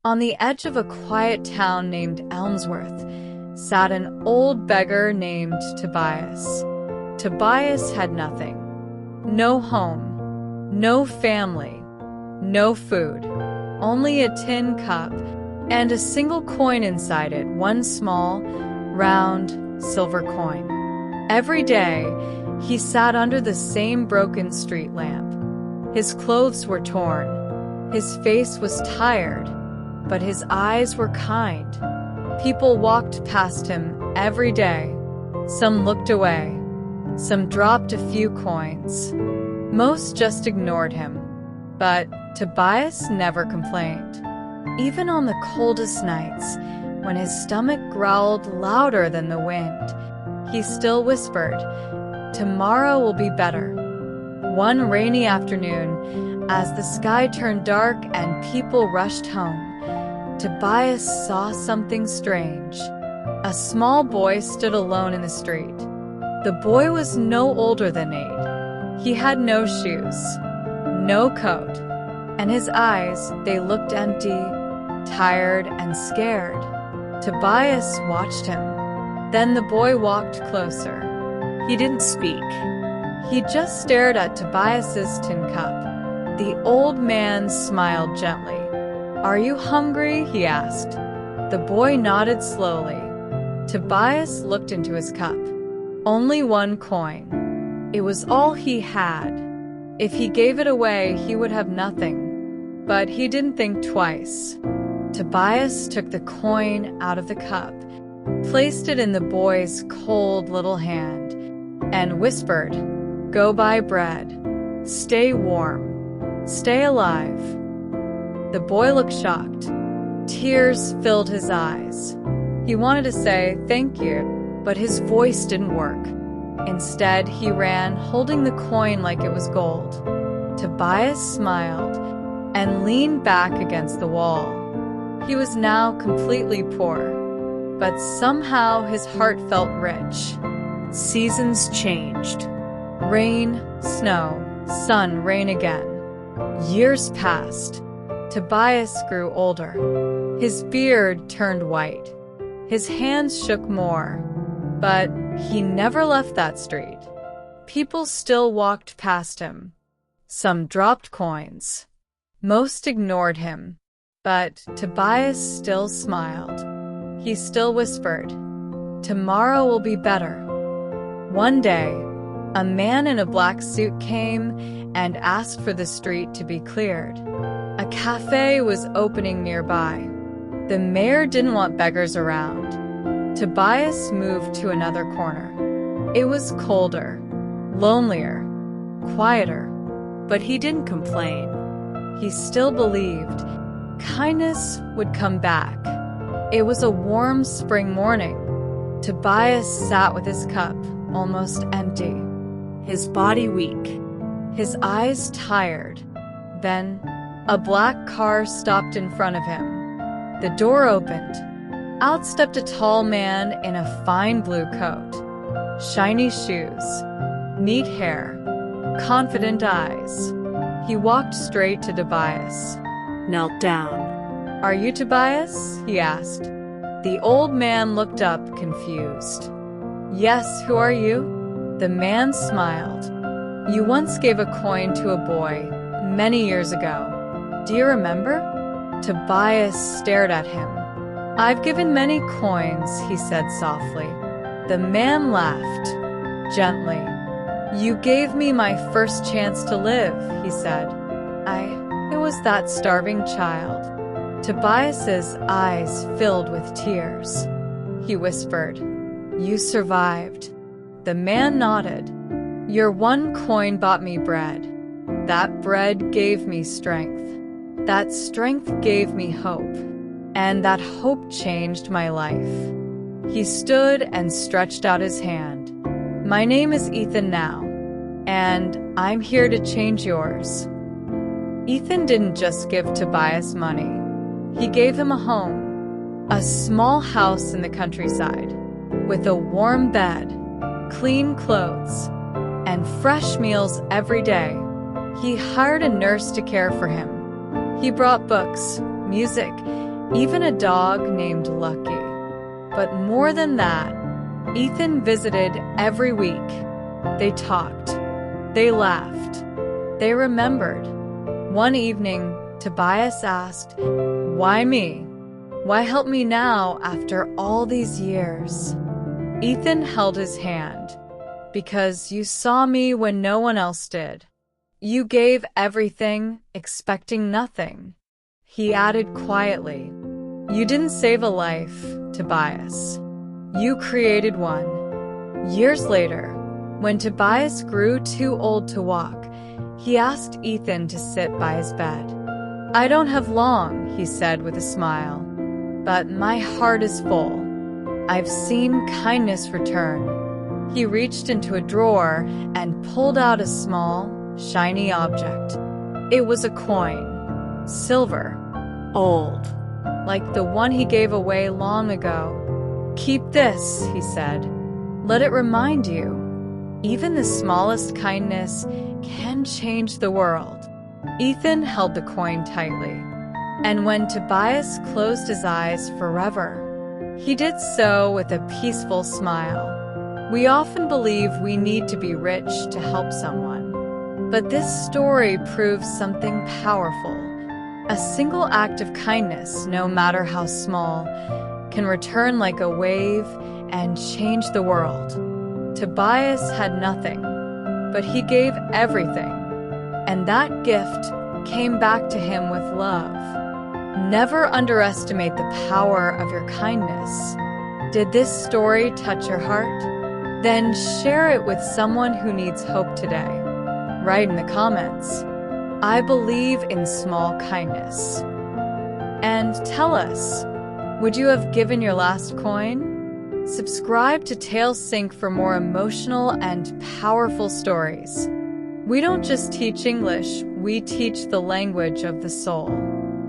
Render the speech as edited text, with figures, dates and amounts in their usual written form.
On the edge of a quiet town named Elmsworth sat an old beggar named Tobias. Tobias had nothing. No home, no family, no food, only a tin cup and a single coin inside it, one small, round, silver coin. Every day, he sat under the same broken street lamp. His clothes were torn. His face was tired, but his eyes were kind. People walked past him every day. Some looked away. Some dropped a few coins. Most just ignored him. But Tobias never complained. Even on the coldest nights, when his stomach growled louder than the wind, he still whispered, "Tomorrow will be better." One rainy afternoon, as the sky turned dark and people rushed home, Tobias saw something strange. A small boy stood alone in the street. The boy was no older than 8. He had no shoes, no coat, and his eyes, they looked empty, tired, and scared. Tobias watched him. Then the boy walked closer. He didn't speak. He just stared at Tobias's tin cup. The old man smiled gently. "Are you hungry?" he asked. The boy nodded slowly. Tobias looked into his cup. Only one coin. It was all he had. If he gave it away, he would have nothing. But he didn't think twice. Tobias took the coin out of the cup, placed it in the boy's cold little hand, and whispered, "Go buy bread. Stay warm. Stay alive." The boy looked shocked. Tears filled his eyes. He wanted to say thank you, but his voice didn't work. Instead, he ran, holding the coin like it was gold. Tobias smiled and leaned back against the wall. He was now completely poor, but somehow his heart felt rich. Seasons changed. Rain, snow, sun, rain again. Years passed. Tobias grew older. His beard turned white. His hands shook more. But he never left that street. People still walked past him. Some dropped coins. Most ignored him. But Tobias still smiled. He still whispered, "Tomorrow will be better." One day, a man in a black suit came and asked for the street to be cleared. A cafe was opening nearby. The mayor didn't want beggars around. Tobias moved to another corner. It was colder, lonelier, quieter, but he didn't complain. He still believed kindness would come back. It was a warm spring morning. Tobias sat with his cup, almost empty, his body weak, his eyes tired. Then, a black car stopped in front of him. The door opened. Out stepped a tall man in a fine blue coat, shiny shoes, neat hair, confident eyes. He walked straight to Tobias, knelt down. "Are you Tobias?" he asked. The old man looked up, confused. "Yes, who are you?" The man smiled. "You once gave a coin to a boy, many years ago. Do you remember?" Tobias stared at him. "I've given many coins," he said softly. The man laughed, gently. "You gave me my first chance to live," he said. It was that starving child." Tobias's eyes filled with tears. He whispered, "You survived." The man nodded. "Your one coin bought me bread. That bread gave me strength. That strength gave me hope. And that hope changed my life." He stood and stretched out his hand. "My name is Ethan now, and I'm here to change yours." Ethan didn't just give Tobias money. He gave him a home, a small house in the countryside, with a warm bed, clean clothes, and fresh meals every day. He hired a nurse to care for him. He brought books, music, even a dog named Lucky. But more than that, Ethan visited every week. They talked. They laughed. They remembered. One evening, Tobias asked, "Why me? Why help me now after all these years?" Ethan held his hand. "Because you saw me when no one else did. You gave everything, expecting nothing." He added quietly, "You didn't save a life, Tobias. You created one." Years later, when Tobias grew too old to walk, he asked Ethan to sit by his bed. "I don't have long," he said with a smile, "but my heart is full. I've seen kindness return." He reached into a drawer and pulled out a small, shiny object. It was a coin, silver, old, like the one he gave away long ago. "Keep this," he said. "Let it remind you, even the smallest kindness can change the world." Ethan held the coin tightly, and when Tobias closed his eyes forever, he did so with a peaceful smile. We often believe we need to be rich to help someone, but this story proves something powerful. A single act of kindness, no matter how small, can return like a wave and change the world. Tobias had nothing, but he gave everything, and that gift came back to him with love. Never underestimate the power of your kindness. Did this story touch your heart? Then share it with someone who needs hope today. Write in the comments, "I believe in small kindness." And tell us, would you have given your last coin? Subscribe to Talesync for more emotional and powerful stories. We don't just teach English, we teach the language of the soul.